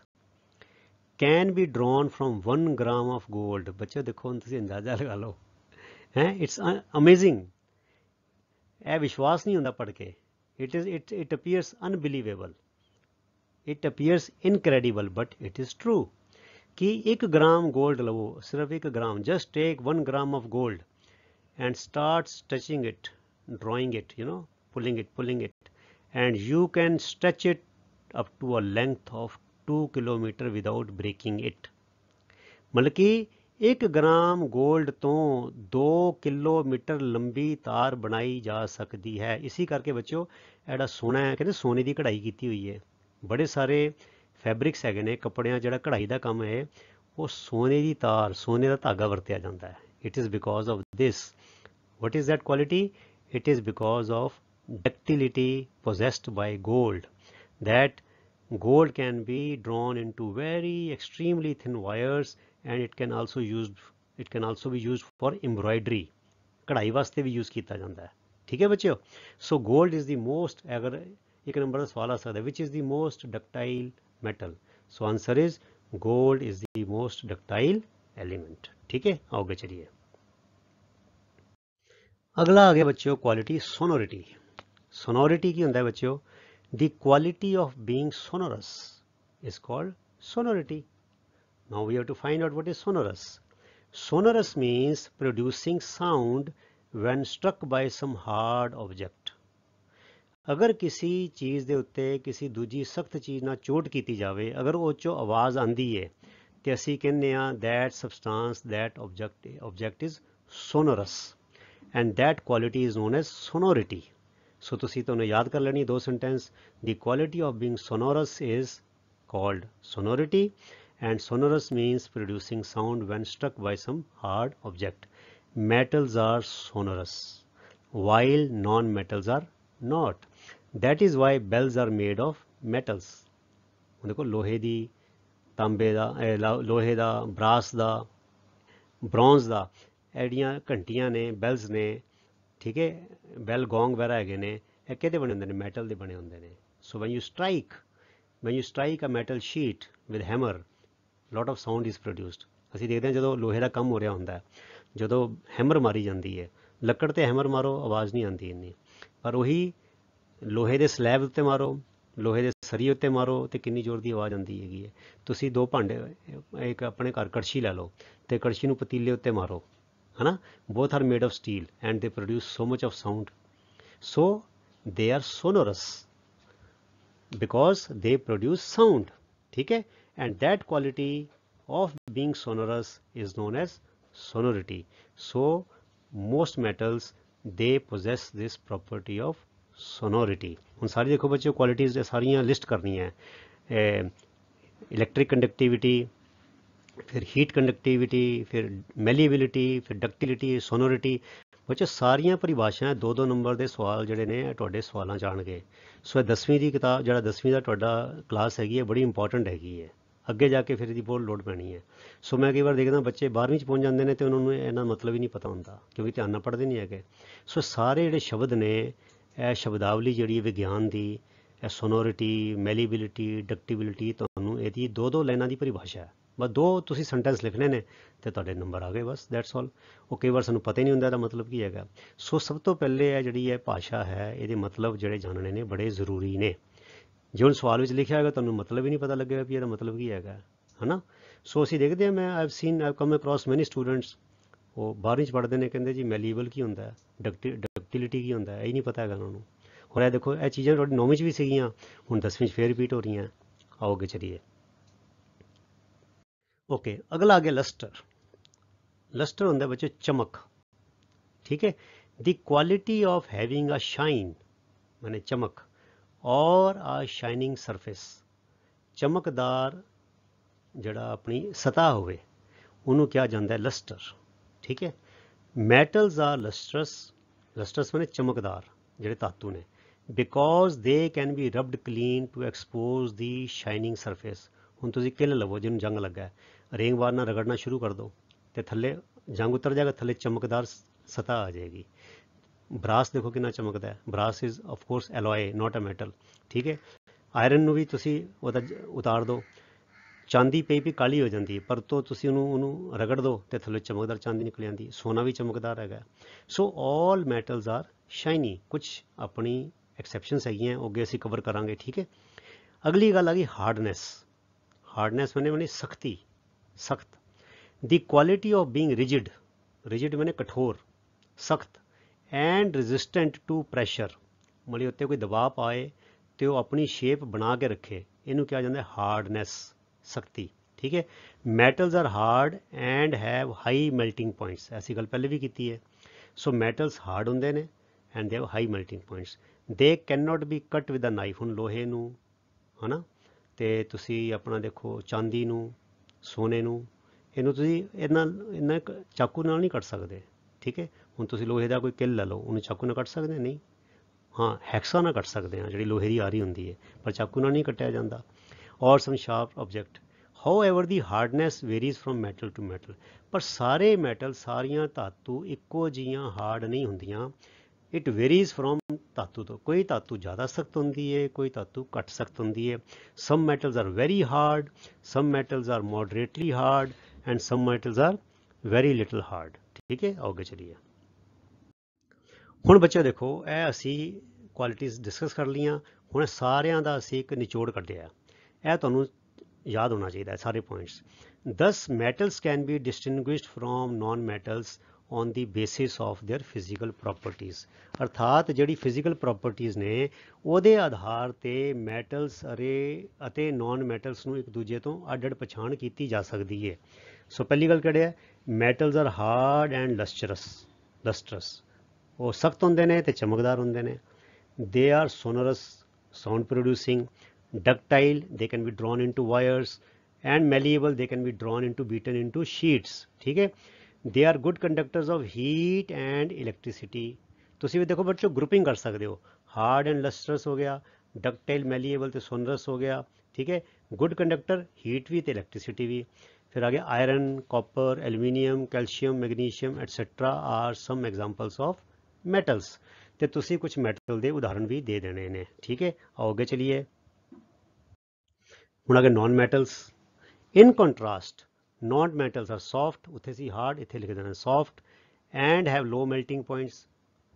can be drawn from 1 gram of gold. ਬੱਚੋ ਦੇਖੋ ਹੁਣ ਤੁਸੀਂ ਅੰਦਾਜ਼ਾ ਲਗਾ ਲਓ, ਹੈ ਇਟਸ ਅਮੇਜ਼ਿੰਗ। ਇਹ ਵਿਸ਼ਵਾਸ ਨਹੀਂ ਹੁੰਦਾ ਪੜ੍ਹ ਕੇ, it appears unbelievable, it appears incredible, but it is true कि 1 ग्राम गोल्ड लवो, सिर्फ 1 gram, just take 1 gram of gold and start touching it, drawing it, pulling it, and you can stretch it up to a length of 2 kilometer without breaking it। मतलब कि 1 gram gold तो 2 kilometre लंबी तार बनाई जा सकती है। इसी करके बच्चों एड़ा सोना है, कहते सोने की कढ़ाई की हुई है। बड़े सारे फैब्रिक्स हैगे ने, कपड़ियां ਜਿਹੜਾ ਕਢਾਈ ਦਾ ਕੰਮ ਹੈ ਉਹ ਸੋਨੇ ਦੀ ਤਾਰ, ਸੋਨੇ ਦਾ ਧਾਗਾ ਵਰਤਿਆ ਜਾਂਦਾ ਹੈ। It is because of this. What is that quality? It is because of ductility possessed by gold, that gold can be drawn into very extremely thin wires, and it can also be used for embroidery, ਕਢਾਈ ਵਾਸਤੇ ਵੀ use ਕੀਤਾ ਜਾਂਦਾ ਹੈ। ਠੀਕ ਹੈ ਬੱਚਿਓ, so gold is the most, ਅਗਰ ਇੱਕ ਨੰਬਰ ਦਾ ਸਵਾਲ ਆ ਸਕਦਾ which is the most ductile metal, so answer is gold is the most ductile element। ठीक है, आगे चलिए अगला आ गया बच्चों क्वालिटी सोनोरिटी। सोनोरिटी की होता है बच्चों, the quality of being sonorous is called sonority। now we have to find out what is sonorous। sonorous means producing sound when struck by some hard object। अगर किसी चीज़ के उत्ते किसी दूजी सख्त चीज़ ਨਾਲ चोट की जाए, अगर वो चो आवाज़ आती है तो असी कहने that substance, that object is sonorous, and that quality is known as sonority. So तुसी तो याद कर लेनी दो sentence, the quality of being sonorous is called sonority, and sonorous means producing sound when struck by some hard object. Metals are sonorous while non metals are not। that is why bells are made of metals। देखो लोहे दी, तांबे दा, लोहे दा, brass दा, bronze दा एडियां घंटियां ने, बैल्स ने, ठीक है, बैल गोंग वगैरह हैगे ने, ਇਹ ਕਿਹਦੇ ਬਣੇ ਹੁੰਦੇ ਨੇ? ਮੈਟਲ ਦੇ ਬਣੇ ਹੁੰਦੇ ਨੇ। ਸੋ when you strike a metal sheet with hammer, lot of sound is produced। ਅਸੀਂ ਦੇਖਦੇ ਹਾਂ ਜਦੋਂ ਲੋਹੇ ਦਾ ਕੰਮ ਹੋ ਰਿਹਾ ਹੁੰਦਾ, ਜਦੋਂ ਹੈਮਰ ਮਾਰੀ ਜਾਂਦੀ ਹੈ, ਲੱਕੜ ਤੇ ਹੈਮਰ ਮਾਰੋ ਆਵਾਜ਼ ਨਹੀਂ ਆਉਂਦੀ ਇੰਨੀ, ਪਰ ਉਹੀ ਲੋਹੇ ਦੇ ਸਲੈਬ ਉੱਤੇ ਮਾਰੋ, ਲੋਹੇ ਦੇ ਸਰੀ ਉੱਤੇ ਮਾਰੋ ਤੇ ਕਿੰਨੀ ਜ਼ੋਰ ਦੀ ਆਵਾਜ਼ ਆਉਂਦੀ ਹੈਗੀ ਹੈ। ਤੁਸੀਂ ਦੋ ਭਾਂਡੇ, ਇੱਕ ਆਪਣੇ ਘਰ ਕੜਛੀ ਲੈ ਲਓ ਤੇ ਕੜਛੀ ਨੂੰ ਪਤੀਲੇ ਉੱਤੇ ਮਾਰੋ, ਹੈ ਨਾ, both are made of steel and they produce so much of sound, so they are sonorous because they produce sound। ठीक है, and that quality of being sonorous is known as sonority। so most metals they possess this property of sonority। ਹੁਣ सारी देखो बच्चों qualities सारियाँ list करनी है, electric conductivity, फिर heat conductivity, फिर मैलीबिलिटी, फिर डक्टिलिटी, सोनोरिटी। बच्चों सारियां परिभाषाएं 2-2 नंबर के सवाल ਜਿਹੜੇ ਨੇ ਤੁਹਾਡੇ ਸਵਾਲਾਂ 'ਚ ਆਉਣਗੇ। ਸੋ 10ਵੀਂ ਦੀ ਕਿਤਾਬ, ਜਿਹੜਾ 10ਵੀਂ ਦਾ ਤੁਹਾਡਾ ਕਲਾਸ ਹੈਗੀ ਹੈ, ਬੜੀ ਇੰਪੋਰਟੈਂਟ ਹੈਗੀ ਹੈ, ਅੱਗੇ ਜਾ ਕੇ ਫਿਰ ਇਹਦੀ ਬਹੁਤ ਲੋੜ ਪੈਣੀ ਹੈ। ਸੋ ਮੈਂ ਕਈ ਵਾਰ ਦੇਖਦਾ ਬੱਚੇ 12ਵੀਂ 'ਚ ਪਹੁੰਚ ਜਾਂਦੇ ਨੇ ਤੇ ਉਹਨਾਂ ਨੂੰ ਇਹਨਾਂ ਮਤਲਬ ਹੀ ਨਹੀਂ ਪਤਾ ਹੁੰਦਾ, ਕਿਉਂਕਿ ਧਿਆਨ ਨਾਲ ਪੜ੍ਹਦੇ ਨਹੀਂ ਹੈਗੇ। ਸੋ ਸਾਰੇ ਜਿਹੜੇ ਸ਼ਬਦ ਨੇ, ਇਹ ਸ਼ਬਦਾਵਲੀ ਜਿਹੜੀ ਵਿਗਿਆਨ ਦੀ, ਇਹ ਸੋਨੋਰਿਟੀ, ਮੈਲੀਬਿਲਿਟੀ, ਡਕਟੀਬਿਲਿਟੀ, ਤੁਹਾਨੂੰ ਇਹਦੀ 2-2 ਲਾਈਨਾਂ ਦੀ ਪਰਿਭਾਸ਼ਾ ਹੈ। ਬਸ 2 ਤੁਸੀਂ ਸੈਂਟੈਂਸ ਲਿਖਣੇ ਨੇ ਤੇ ਤੁਹਾਡੇ ਨੰਬਰ ਆ ਗਏ, ਬਸ ਦੈਟਸ ਆਲ। ਉਹ ਕਈ ਵਾਰ ਸਾਨੂੰ ਪਤਾ ਹੀ ਨਹੀਂ ਹੁੰਦਾ ਇਹਦਾ ਮਤਲਬ ਕੀ ਹੈਗਾ। ਸੋ ਸਭ ਤੋਂ ਪਹਿਲੇ ਇਹ ਜਿਹੜੀ ਇਹ ਭਾਸ਼ਾ ਹੈ, ਇਹਦੇ ਮਤਲਬ ਜਿਹੜੇ ਜਾਣਨੇ ਨੇ ਬੜੇ ਜ਼ਰੂਰੀ ਨੇ। ਜੇ ਹੁਣ ਸਵਾਲ ਵਿੱਚ ਲਿਖਿਆ ਹੋਏਗਾ ਤੁਹਾਨੂੰ ਮਤਲਬ ਹੀ ਨਹੀਂ ਪਤਾ ਲੱਗੇਗਾ ਵੀ ਇਹਦਾ ਮਤਲਬ ਕੀ ਹੈਗਾ, ਹੈ ਨਾ। ਸੋ ਅਸੀਂ ਦੇਖਦੇ ਹਾਂ, ਮੈਂ ਆਈਵ ਕਮ ਅਕ੍ਰੋਸ ਮੈਨੀ ਸਟੂਡੈਂਟਸ, ਉਹ 12ਵੀਂ 'ਚ ਪੜ੍ਹਦੇ ਨੇ, ਕਹਿੰਦੇ ਜੀ ਮੈਲੀਬਲ ਕੀ ਹੁੰਦਾ, ਡਕਟਿਲਿਟੀ ਕੀ ਹੁੰਦਾ, ਇਹ ਹੀ ਨਹੀਂ ਪਤਾ ਹੈਗਾ ਉਹਨਾਂ ਨੂੰ। ਹੁਣ ਇਹ ਦੇਖੋ, ਇਹ ਚੀਜ਼ਾਂ ਤੁਹਾਡੀ 9ਵੀਂ 'ਚ ਵੀ ਸੀਗੀਆਂ, ਹੁਣ 10ਵੀਂ 'ਚ ਫੇਰ ਰਿਪੀਟ ਹੋ ਰਹੀਆਂ। आओ आगे चलिए। ओके, अगला आ गया लस्टर। लस्टर होता है बच्चे चमक। ठीक है, the quality of having a shine, माने चमक, और अ शाइनिंग सरफेस, चमकदार जड़ा अपनी सतह होवे, ਉਹਨੂੰ ਕਿਹਾ ਜਾਂਦਾ ਹੈ ਲਸਟਰ। ਠੀਕ ਹੈ, ਮੈਟਲਸ ਆਰ ਲਸਟਰਸ ਮੈਨੇ ਚਮਕਦਾਰ ਜਿਹੜੇ ਧਾਤੂ ਨੇ, because they can be rubbed clean to expose the shining surface. ਹੁਣ ਤੁਸੀਂ ਕਿੱਲ ਲਵੋ ਜਿਹਨੂੰ ਜੰਗ ਲੱਗਾ, ਰੇਂਗ ਵਾਰ ਨਾਲ ਰਗੜਨਾ ਸ਼ੁਰੂ ਕਰ ਦਿਓ ਤੇ ਥੱਲੇ ਜੰਗ ਉਤਰ ਜਾਏਗਾ, ਥੱਲੇ ਚਮਕਦਾਰ ਸਤਹ ਆ ਜਾਏਗੀ। ਬਰਾਸ ਦੇਖੋ ਕਿੰਨਾ ਚਮਕਦਾ ਹੈ, brass is of course alloy not a metal. ਠੀਕ ਹੈ, ਆਇਰਨ ਨੂੰ ਵੀ ਤੁਸੀਂ ਉਹਦਾ ਉਤਾਰ ਦਿਓ, ਚਾਂਦੀ ਪਈ ਕਾਲੀ ਹੋ ਜਾਂਦੀ ਹੈ, ਪਰ ਤੋਂ ਤੁਸੀਂ ਉਹਨੂੰ ਰਗੜ ਦਿਓ ਤੇ ਥੱਲੇ ਚਮਕਦਾਰ ਚਾਂਦੀ ਨਿਕਲ ਜਾਂਦੀ। ਸੋਨਾ ਵੀ ਚਮਕਦਾਰ ਹੈਗਾ। ਸੋ ਆਲ ਮੈਟਲਸ ਆਰ ਸ਼ਾਈਨੀ। ਕੁਛ ਆਪਣੀ ਐਕਸੈਪਸ਼ਨਸ ਹੈਗੀਆਂ, ਉਹ ਅੱਗੇ ਅਸੀਂ ਕਵਰ ਕਰਾਂਗੇ। ਠੀਕ ਹੈ, ਅਗਲੀ ਗੱਲ ਆ ਗਈ ਹਾਰਡਨੈਸ। ਹਾਰਡਨੈਸ ਮੈਨੇ ਸਖਤੀ, ਸਖਤ। ਦੀ quality of being rigid, rigid ਮੈਨੇ ਕਠੋਰ, ਸਖਤ, ਐਂਡ ਰੈਜ਼ਿਸਟੈਂਟ ਟੂ ਪ੍ਰੈਸ਼ਰ, ਮਤਲਬ ਉੱਤੇ ਕੋਈ ਦਬਾਅ ਪਾਏ ਤੇ ਉਹ ਆਪਣੀ ਸ਼ੇਪ ਬਣਾ ਕੇ ਰੱਖੇ, ਇਹਨੂੰ ਕਿਹਾ ਜਾਂਦਾ ਹਾਰਡਨੈਸ, ਸਖਤੀ। ਠੀਕ ਹੈ, metals are hard and have high melting points, ਐਸੀ ਗੱਲ ਪਹਿਲੇ ਵੀ ਕੀਤੀ ਹੈ। ਸੋ ਮੈਟਲਸ ਹਾਰਡ ਹੁੰਦੇ ਨੇ and they have high melting points. ਦੇ can not B cut with a knife. ਹੁਣ ਲੋਹੇ ਨੂੰ ਹੈ ਨਾ, ਤੇ ਤੁਸੀਂ ਆਪਣਾ ਦੇਖੋ ਚਾਂਦੀ ਨੂੰ, ਸੋਨੇ ਨੂੰ, ਇਹਨੂੰ ਤੁਸੀਂ ਇਹਨਾਂ ਚਾਕੂ ਨਾਲ ਨਹੀਂ ਕੱਟ ਸਕਦੇ। ਠੀਕ ਹੈ, ਹੁਣ ਤੁਸੀਂ ਲੋਹੇ ਦਾ ਕੋਈ ਕਿੱਲ ਲੈ ਲਓ, ਉਹਨੂੰ ਚਾਕੂ ਨਾਲ ਕੱਟ ਸਕਦੇ ਨਹੀਂ। ਹਾਂ, ਹੈਕਸਾ ਨਾਲ ਕੱਟ ਸਕਦੇ ਹਾਂ, ਜਿਹੜੀ ਲੋਹੇ ਦੀ ਆਰੀ ਹੁੰਦੀ ਹੈ, ਪਰ ਚਾਕੂ ਨਾਲ ਨਹੀਂ ਕੱਟਿਆ ਜਾਂਦਾ। Or some sharp object. However the hardness varies from metal to metal. ਪਰ ਸਾਰੇ ਮੈਟਲ, ਸਾਰੀਆਂ ਧਾਤੂ ਇੱਕੋ ਜਿਹੀਆਂ ਹਾਰਡ ਨਹੀਂ ਹੁੰਦੀਆਂ। ਇਟ ਵੇਰੀਜ਼ ਫਰੋਮ ਧਾਤੂ ਤੋਂ, ਕੋਈ ਧਾਤੂ ਜ਼ਿਆਦਾ ਸਖਤ ਹੁੰਦੀ ਹੈ, ਕੋਈ ਧਾਤੂ ਘੱਟ ਸਖਤ ਹੁੰਦੀ ਹੈ। Some metals are very hard, some metals are moderately hard and some metals are very little hard. ਠੀਕ ਹੈ, ਆਓ ਅੱਗੇ ਚਲੀਏ। ਹੁਣ ਬੱਚੇ ਦੇਖੋ, ਇਹ ਅਸੀਂ ਕੁਆਲਿਟੀਜ਼ ਡਿਸਕਸ ਕਰ ਲਈਆਂ। ਹੁਣ ਸਾਰਿਆਂ ਦਾ ਅਸੀਂ ਇੱਕ ਨਿਚੋੜ ਕੱਢਿਆ, ਇਹ ਤੁਹਾਨੂੰ ਯਾਦ ਹੋਣਾ ਚਾਹੀਦਾ ਸਾਰੇ points. 10 metals can be distinguished from non metals on the basis of their physical properties. ਅਰਥਾਤ ਜਿਹੜੀ ਫਿਜ਼ੀਕਲ ਪ੍ਰੋਪਰਟੀਜ਼ ਨੇ ਉਹਦੇ ਆਧਾਰ 'ਤੇ ਮੈਟਲਸ ਅਤੇ ਨੋਨ ਮੈਟਲਸ ਨੂੰ ਇੱਕ ਦੂਜੇ ਤੋਂ ਅੱਡ ਅੱਡ ਪਛਾਣ ਕੀਤੀ ਜਾ ਸਕਦੀ ਹੈ। ਸੋ ਪਹਿਲੀ ਗੱਲ ਕਿਹੜੀ ਹੈ, ਮੈਟਲਸ ਆਰ ਹਾਰਡ ਐਂਡ ਲਸਟਰਸ, ਉਹ ਸਖਤ ਹੁੰਦੇ ਨੇ ਤੇ ਚਮਕਦਾਰ ਹੁੰਦੇ ਨੇ। They R sonorous, sound producing, ductile, they can be drawn into wires, and malleable, they can be drawn into beaten into sheets. ठीक है, they are good conductors of heat and electricity. ਤੁਸੀਂ ਵੀ ਦੇਖੋ ਬੱਚੋ ਗਰੁੱਪਿੰਗ ਕਰ ਸਕਦੇ ਹੋ, hard and ਲਸਟਰਸ ਹੋ ਗਿਆ, ਡਕਟਾਈਲ, ਮੈਲੀਏਬਲ ਤੇ sonorous ਹੋ ਗਿਆ। ਠੀਕ ਹੈ, ਗੁੱਡ ਕੰਡਕਟਰ, ਹੀਟ ਵੀ ਤੇ ਇਲੈਕਟ੍ਰੀਸਿਟੀ ਵੀ। ਫਿਰ ਆ ਗਿਆ iron, copper, aluminium, calcium, magnesium etcetera are some examples of metals. ਤੇ ਤੁਸੀਂ ਕੁਝ ਮੈਟਲ ਦੇ ਉਦਾਹਰਣ ਵੀ ਦੇ ਦੇਣੇ ਨੇ। ਠੀਕ ਹੈ, ਆਓ ਅੱਗੇ ਚਲੀਏ। ਹੁਣ ਅਗੇ non metals. In contrast, non metals are soft, ਉੱਥੇ ਸੀ ਹਾਰਡ, ਇੱਥੇ ਲਿਖ ਦੇਣਾ soft, and have low melting points,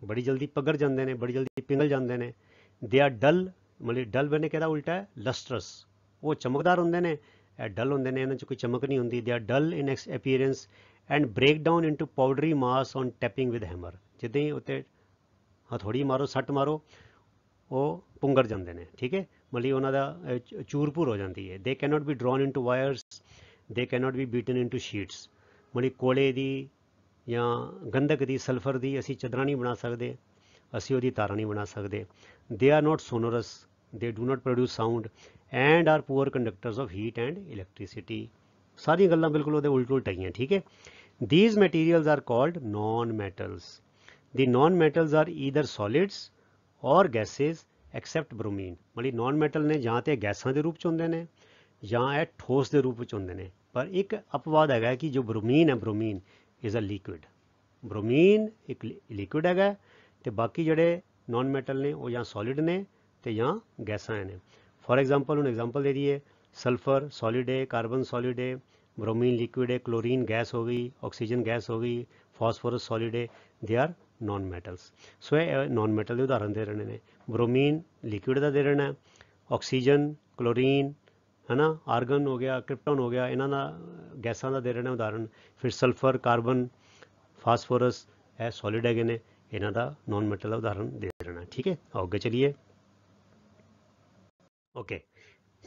ਬੜੀ ਜਲਦੀ ਪਗੜ ਜਾਂਦੇ ਨੇ, ਬੜੀ ਜਲਦੀ ਪਿਘਲ ਜਾਂਦੇ ਨੇ। ਦੇ ਆਰ ਡਲ, ਮਤਲਬ ਡਲ ਬਣੇ ਕਿਹਦਾ ਉਲਟਾ ਹੈ, ਲਸਟਰਸ, ਉਹ ਚਮਕਦਾਰ ਹੁੰਦੇ ਨੇ, ਇਹ ਡਲ ਹੁੰਦੇ ਨੇ, ਇਹਨਾਂ 'ਚ ਕੋਈ ਚਮਕ ਨਹੀਂ ਹੁੰਦੀ। They are dull in appearance and break down into powdery mass on tapping with hammer. ਜਿੱਦਾਂ ਹੀ ਉੱਤੇ ਹਥੌੜੀ ਮਾਰੋ, ਸੱਟ ਮਾਰੋ, ਉਹ ਪੁੰਗਰ ਜਾਂਦੇ ਨੇ। ਠੀਕ ਹੈ, ਮਤਲਬ ਉਹਨਾਂ ਦਾ ਚੂਰ ਭੂਰ ਹੋ ਜਾਂਦੀ ਹੈ। They can not be drawn into wires, they can not be beaten into sheets. ਮਤਲਬ ਕੋਲੇ ਦੀ ਜਾਂ ਗੰਧਕ ਦੀ, ਸਲਫਰ ਦੀ ਅਸੀਂ ਚਾਦਰਾਂ ਨਹੀਂ ਬਣਾ ਸਕਦੇ, ਅਸੀਂ ਉਹਦੀ ਤਾਰਾਂ ਨਹੀਂ ਬਣਾ ਸਕਦੇ। They are not sonorous, they do not produce sound and are poor conductors of heat and electricity. ਸਾਰੀਆਂ ਗੱਲਾਂ ਬਿਲਕੁਲ ਉਹਦੇ ਉਲਟ ਉਲਟ ਹੈਗੀਆਂ। ਠੀਕ ਹੈ, these materials are called non-metals. The non-metals are either solids or gases except bromine. ਮਤਲਬ ਨੋਨ ਮੈਟਲ ਨੇ ਜਾਂ ਤੇ ਗੈਸਾਂ ਦੇ ਰੂਪ 'ਚ ਹੁੰਦੇ ਨੇ ਜਾਂ ਇਹ ਠੋਸ ਦੇ ਰੂਪ ਵਿੱਚ ਹੁੰਦੇ ਨੇ। ਪਰ ਇੱਕ ਅਪਵਾਦ ਹੈਗਾ ਕਿ ਜੋ ਬਰੋਮੀਨ ਹੈ, bromine is a liquid. Bromine ਇੱਕ ਲਿਕੁਇਡ ਹੈਗਾ ਤੇ ਬਾਕੀ ਜਿਹੜੇ ਨੋਨ ਮੈਟਲ ਨੇ ਉਹ ਜਾਂ ਸੋਲਿਡ ਨੇ ਤੇ ਜਾਂ ਗੈਸਾਂ ਨੇ। ਫੋਰ ਐਗਜ਼ਾਮਪਲ, ਹੁਣ ਐਗਜ਼ਾਮਪਲ ਦੇ ਦਈਏ, ਸਲਫਰ ਸੋਲਿਡ ਹੈ, ਕਾਰਬਨ ਸੋਲਿਡ ਹੈ, ब्रोमीन लिक्विड है, क्लोरीन गैस हो गई, ऑक्सीजन गैस हो गई, फॉस्फोरस सॉलिड है, दे आर नॉन मैटल्स। सो ਇਹ नॉन मैटल ਦੇ ਉਦਾਹਰਨ ਦੇ ਰਹੇ ਨੇ। ब्रोमीन लिक्विड ਦਾ ਦੇ ਰਹਿਣਾ ਹੈ, ऑक्सीजन, क्लोरीन है ना, आर्गन हो गया, क्रिप्टॉन हो गया, ਇਹਨਾਂ ਦਾ ਗੈਸਾਂ ਦਾ ਦੇ ਰਹਿਣਾ ਉਦਾਹਰਨ। ਫਿਰ ਸਲਫਰ, ਕਾਰਬਨ, ਫਾਸਫੋਰਸ ਇਹ ਸੋਲਿਡ ਹੈਗੇ ਨੇ, ਇਹਨਾਂ ਦਾ ਨॉन मैटल ਦਾ ਉਦਾਹਰਨ ਦੇ ਰਹਿਣਾ। ਠੀਕ ਹੈ, ਆਓ ਅੱਗੇ ਚਲੀਏ। ਓਕੇ,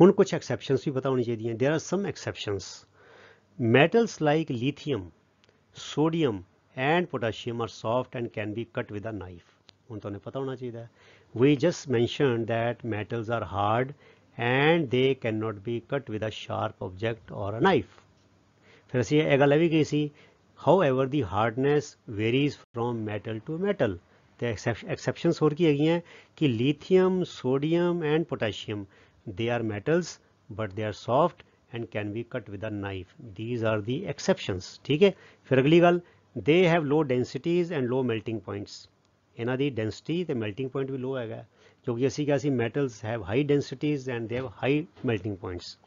ਹੁਣ ਕੁਝ ਐਕਸੈਪਸ਼ਨਸ ਵੀ ਪਤਾ ਹੋਣੀ ਚਾਹੀਦੀਆਂ। There are some exceptions. Metals like lithium, sodium and potassium are soft and can be cut with a knife. ਹੁਣ ਤੁਹਾਨੂੰ ਪਤਾ ਹੋਣਾ ਚਾਹੀਦਾ। We just mentioned that metals are hard and they cannot be cut with a sharp object or a knife. ਫਿਰ ਅਸੀਂ ਇਹ ਗੱਲ ਵੀ ਕਹੀ ਸੀ, however the hardness varies from metal to metal. ਤੇ ਐਕਸੈਪਸ਼ਨਸ ਹੋਰ ਕੀ ਹੈਗੀਆਂ ਕਿ lithium, sodium and potassium, they are metals but they are soft and can be cut with a knife, these are the exceptions. ਠੀਕ ਹੈ। ਫਿਰ ਅਗਲੀ ਗੱਲ, they have low densities and low melting points, ਇਹਨਾਂ ਦੀ ਡੈਂਸਿਟੀ ਤੇ melting point ਵੀ low ਹੈਗਾ, ਕਿਉਂਕਿ ਅਸੀਂ ਕਿਹਾ ਸੀ metals have high densities and they have high melting points.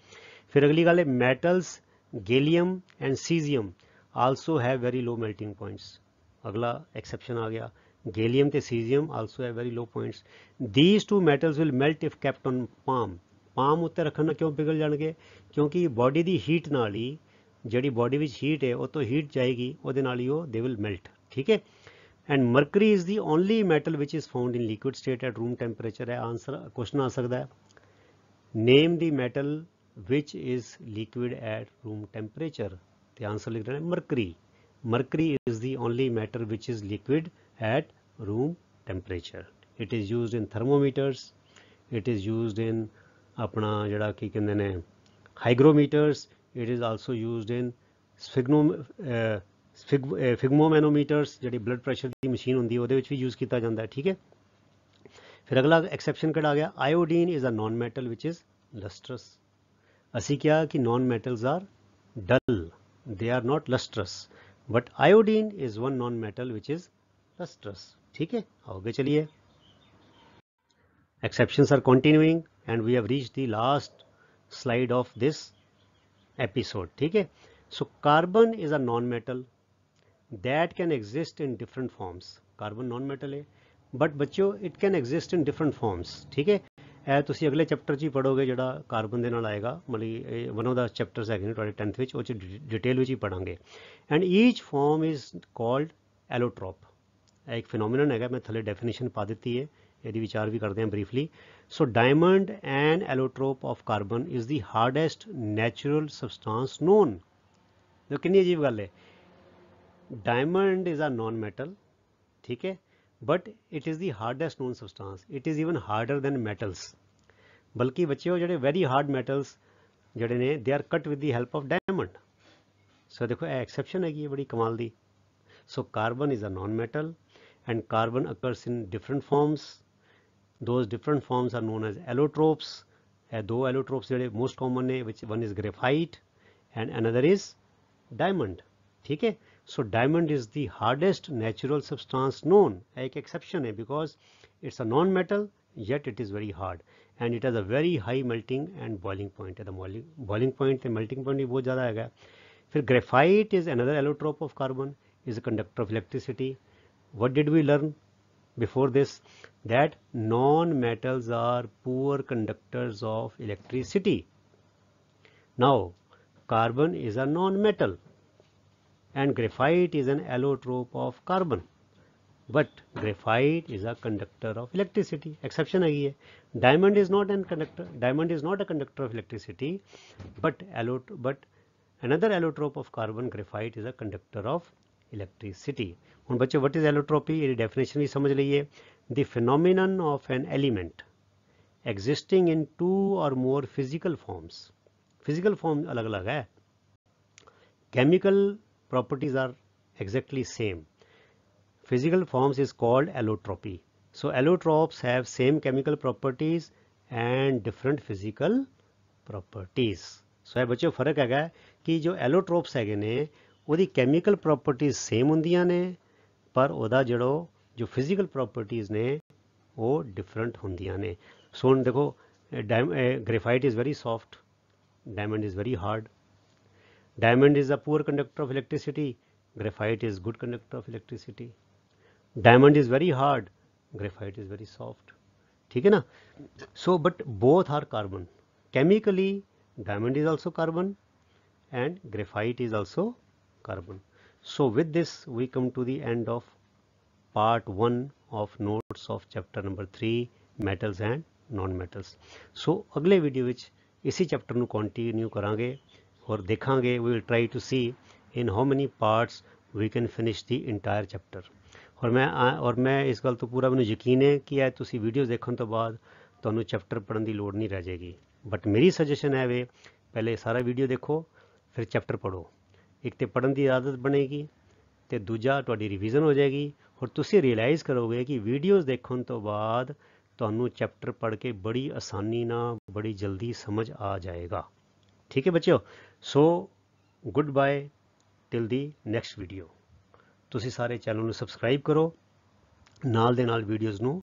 ਫਿਰ ਅਗਲੀ ਗੱਲ ਹੈ, metals gallium and caesium also have very low melting points. ਅਗਲਾ ਐਕਸੈਪਸ਼ਨ ਆ ਗਿਆ, ਗੈਲੀਅਮ ਤੇ caesium also have very low points. These two metals will melt if kept on palm, palm ਉੱਤੇ ਰੱਖਣ ਨਾਲ ਕਿਉਂ ਪਿਘਲ ਜਾਣਗੇ, ਕਿਉਂਕਿ ਬੋਡੀ ਦੀ ਹੀਟ ਨਾਲ ਹੀ, ਜਿਹੜੀ ਬੋਡੀ ਵਿੱਚ ਹੀਟ ਹੈ ਉਹ ਤੋਂ ਹੀਟ ਜਾਏਗੀ, ਉਹਦੇ ਨਾਲ ਹੀ ਉਹ ਦੇ ਵਿਲ ਮੈਲਟ। ਠੀਕ ਹੈ। And mercury is the only metal which is found in liquid state at room temperature. ਹੈ ਆਂਸਰ ਕੁਐਸਚਨ ਆ ਸਕਦਾ ਹੈ, ਨੇਮ ਦੀ metal which is liquid at room temperature, ਤੇ ਆਂਸਰ ਲਿਖ ਦੇਣਾ mercury. Mercury is the only matter which is liquid at room temperature. It is used in thermometers, it is used in ਆਪਣਾ ਜਿਹੜਾ ਕੀ ਕਹਿੰਦੇ ਨੇ hygrometers, it is also used in sphygmomanometers, ਜਿਹੜੀ blood pressure ਦੀ machine ਹੁੰਦੀ ਹੈ ਉਹਦੇ ਵਿੱਚ ਵੀ use ਕੀਤਾ ਜਾਂਦਾ ਹੈ। ਠੀਕ ਹੈ। ਫਿਰ ਅਗਲਾ ਐਕਸੈਪਸ਼ਨ ਕਿਹੜਾ ਆ ਗਿਆ, iodine is a non metal which is lustrous. ਅਸੀਂ ਕਿਹਾ ਕਿ non metals are dull, they are not lustrous, but iodine is one non metal which is lustrous. ठीक है, आगे चलिए। Exceptions are continuing and we have reached the last slide of this episode. ठीक है। So carbon is a non-metal that can exist in different forms. Carbon non-metal है, but बच्चों it can exist in different forms. ठीक है। ਇਹ ਤੁਸੀਂ ਅਗਲੇ chapter 'ਚ ਹੀ ਪੜ੍ਹੋਗੇ ਜਿਹੜਾ ਕਾਰਬਨ ਦੇ ਨਾਲ ਆਏਗਾ, ਮਤਲਬ ਇਹ ਵਨ ਆਫ ਦਾ ਚੈਪਟਰਸ ਹੈਗੇ ਨੇ ਤੁਹਾਡੇ 10th ਵਿੱਚ, ਉਹ 'ਚ ਡਿਟੇਲ ਵਿੱਚ ਹੀ ਪੜਾਂਗੇ। And each form is called allotrope. ਇਹ ਇੱਕ ਫਿਨੋਮੀਨਨ ਹੈਗਾ, ਮੈਂ ਥੱਲੇ ਡੈਫੀਨੇਸ਼ਨ ਪਾ ਦਿੱਤੀ ਹੈ, ਇਹਦੀ ਵਿਚਾਰ ਵੀ ਕਰਦੇ ਹਾਂ briefly. So diamond and allotrope of carbon is the hardest natural substance known. ਦੇਖੋ ਕਿੰਨੀ ਅਜੀਬ ਗੱਲ ਹੈ, diamond is a non metal, ਠੀਕ ਹੈ, but it is the hardest known substance, it is even harder than metals. ਬਲਕਿ ਬੱਚਿਓ ਜਿਹੜੇ ਵੈਰੀ ਹਾਰਡ ਮੈਟਲਸ ਜਿਹੜੇ ਨੇ they are cut with the help of diamond. So ਦੇਖੋ ਇਹ ਐਕਸੈਪਸ਼ਨ ਹੈਗੀ ਹੈ ਬੜੀ ਕਮਾਲ ਦੀ। So carbon is a non metal and carbon occurs in different forms. Those different forms are known as allotropes. ਦੋ allotropes ਜਿਹੜੇ most common ਨੇ, which one is graphite and another is diamond. ठीक है। So diamond is the hardest natural substance known. एक exception है because it's a non-metal yet it is very hard and it has a very high melting and boiling point. The boiling point and melting point भी बहुत ज़्यादा है। फिर graphite is another allotrope of carbon, is a conductor of electricity. What did we learn before this? That non-metals are poor conductors of electricity. Now carbon is a non-metal and graphite is an allotrope of carbon, but graphite is a conductor of electricity. Exception है ये, diamond is not a conductor, diamond is not a conductor of electricity, but another allotrope of carbon, graphite, is a conductor of electricity. ਹੁਣ ਬੱਚੇ what is allotropy, ਇਹਦੀ definition ਵੀ ਸਮਝ ਲਈਏ। The phenomenon of an element existing in two or more physical forms. Physical form अलग अलग है, chemical properties are exactly same. Physical forms is called allotropy. So allotropes have same chemical properties and different physical properties. So ਇਹ ਬੱਚੇ ਫਰਕ ਹੈਗਾ ਕਿ ਜੋ allotropes ਹੈਗੇ ਨੇ ਉਹਦੀ ਕੈਮੀਕਲ ਪ੍ਰੋਪਰਟੀਜ਼ ਸੇਮ ਹੁੰਦੀਆਂ ਨੇ, ਪਰ ਉਹਦਾ ਜਿਹੜਾ ਜੋ ਫਿਜ਼ੀਕਲ ਪ੍ਰੋਪਰਟੀਜ਼ ਨੇ ਉਹ ਡਿਫਰੈਂਟ ਹੁੰਦੀਆਂ ਨੇ। ਸੋ ਹੁਣ ਦੇਖੋ graphite is very soft, diamond is very hard. Diamond is a poor conductor of electricity, graphite is good conductor of electricity. Diamond is very hard, graphite is very soft. ठीक है ना। So but both are carbon chemically, diamond is also carbon and graphite is also carbon. So with this we come to the end of part 1 of notes of chapter number 3 metals and non-metals. So अगले video which इसी chapter ਨੂੰ continue करांगे और देखांगे, we will try to see in how many parts we can finish the entire chapter. और मैं इस गल तो पूरा ਮੈਨੂੰ ਯਕੀਨ ਹੈ ਕਿ ਇਹ ਤੁਸੀਂ ਵੀਡੀਓਜ਼ ਦੇਖਣ ਤੋਂ ਬਾਅਦ ਤੁਹਾਨੂੰ ਚੈਪਟਰ ਪੜ੍ਹਨ ਦੀ ਲੋੜ ਨਹੀਂ ਰਹਿ ਜਾਏਗੀ। ਬਟ ਮੇਰੀ ਸਜੈਸ਼ਨ ਹੈ ਵੇ ਪਹਿਲੇ ਸਾਰਾ ਵੀਡੀਓ ਦੇਖੋ ਫਿਰ ਚੈਪਟਰ ਪੜ੍ਹੋ। ਇੱਕ ਤੇ ਪੜ੍ਹਨ ਦੀ ਆਦਤ ਬਣੇਗੀ ਤੇ ਦੂਜਾ ਤੁਹਾਡੀ ਰਿਵੀਜ਼ਨ ਹੋ ਜਾਏਗੀ। ਔਰ ਤੁਸੀਂ ਰਿਅਲਾਈਜ਼ ਕਰੋਗੇ ਕਿ ਵੀਡੀਓਜ਼ ਦੇਖਣ ਤੋਂ ਬਾਅਦ ਤੁਹਾਨੂੰ ਚੈਪਟਰ ਪੜ੍ਹ ਕੇ ਬੜੀ ਆਸਾਨੀ ਨਾਲ ਬੜੀ ਜਲਦੀ ਸਮਝ ਆ ਜਾਏਗਾ। ਠੀਕ ਹੈ ਬੱਚਿਓ, ਸੋ ਗੁੱਡ ਬਾਏ ਟਿਲ ਦੀ ਨੈਕਸਟ ਵੀਡੀਓ। ਤੁਸੀਂ ਸਾਰੇ ਚੈਨਲ ਨੂੰ ਸਬਸਕ੍ਰਾਈਬ ਕਰੋ, ਨਾਲ ਦੇ ਨਾਲ ਵੀਡੀਓਜ਼ ਨੂੰ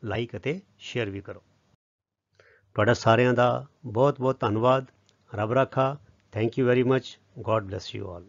ਲਾਈਕ ਅਤੇ ਸ਼ੇਅਰ ਵੀ ਕਰੋ। ਤੁਹਾਡਾ ਸਾਰਿਆਂ ਦਾ ਬਹੁਤ ਬਹੁਤ ਧੰਨਵਾਦ। ਰੱਬ ਰਾਖਾ। Thank you very much. God bless you all.